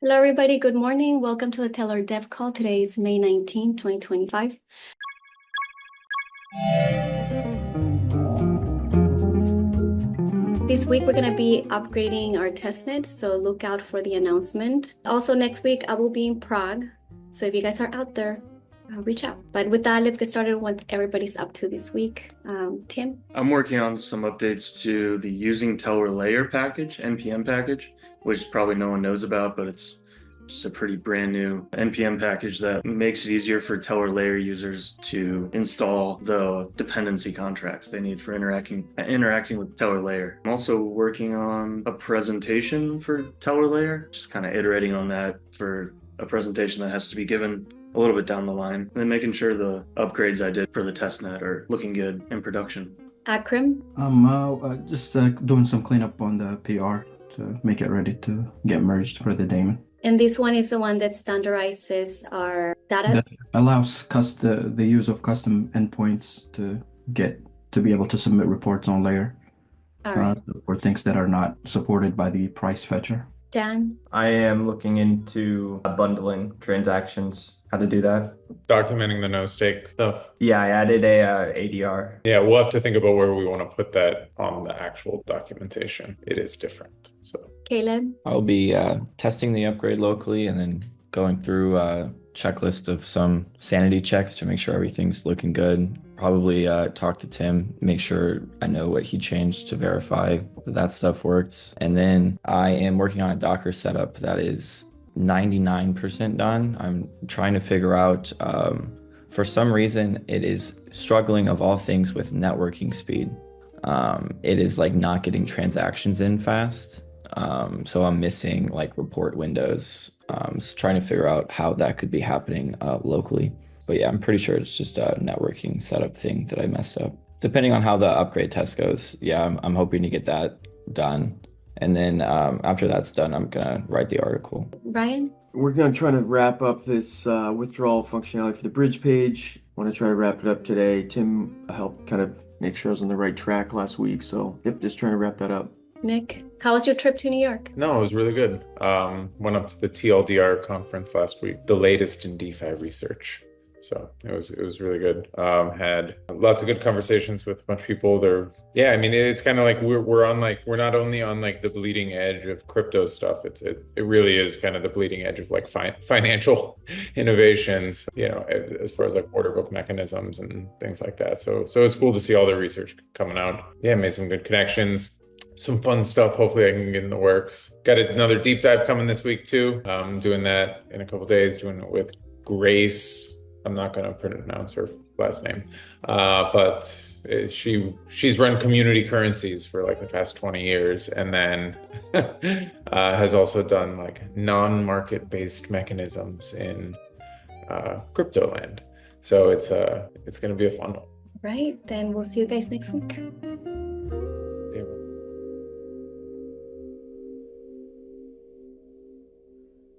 Hello, everybody. Good morning. Welcome to the Tellor Dev Call. Today is May 19, 2025. This week, we're going to be upgrading our testnet, so look out for the announcement. Also, next week, I will be in Prague. So if you guys are out there, reach out. But with that, let's get started on what everybody's up to this week. Tim? I'm working on some updates to the using Tellor layer package, NPM package, which probably no one knows about, but it's just a pretty brand new NPM package that makes it easier for Tellor layer users to install the dependency contracts they need for interacting with Tellor layer. I'm also working on a presentation for Tellor layer, just kind of iterating on that for a presentation that has to be given a little bit down the line, and then making sure the upgrades I did for the testnet are looking good in production. Akram? Just doing some cleanup on the PR to make it ready to get merged for the daemon. And this one is the one that standardizes our data. That allows the use of custom endpoints to be able to submit reports on layer All right. for things that are not supported by the price fetcher. Dan? I am looking into bundling transactions, how to do that. Documenting the no stake stuff. Yeah, I added a ADR. Yeah, we'll have to think about where we want to put that on the actual documentation. It is different. So Caleb? I'll be testing the upgrade locally and then going through a checklist of some sanity checks to make sure everything's looking good. Probably talk to Tim, make sure I know what he changed to verify that stuff works. And then I am working on a Docker setup that is 99% done. I'm trying to figure out, for some reason, it is struggling of all things with networking speed. It is like not getting transactions in fast. So I'm missing like report windows. So trying to figure out how that could be happening locally. But yeah, I'm pretty sure it's just a networking setup thing that I messed up. Depending on how the upgrade test goes, yeah, I'm hoping to get that done. And then after that's done, I'm gonna write the article. Brian? We're going to try to wrap up this withdrawal functionality for the bridge page. Want to try to wrap it up today. Tim helped kind of make sure I was on the right track last week. So, yep, just trying to wrap that up. Nick? How was your trip to New York? no, it was really good. Went up to the TLDR conference last week, the latest in DeFi research. So it was really good. Had lots of good conversations with a bunch of people. I mean, it's kind of like we're not only on like the bleeding edge of crypto stuff. It really is kind of the bleeding edge of like financial innovations, as far as like order book mechanisms and things like that. So it's cool to see all the research coming out. Yeah, made some good connections. Some fun stuff. Hopefully I can get in the works. Got another deep dive coming this week too. Doing that in a couple days, doing it with Grace. I'm not going to pronounce her last name, but she's run community currencies for like the past 20 years, and then has also done like non-market based mechanisms in crypto land. So it's going to be a fun one. Right, then we'll see you guys next week.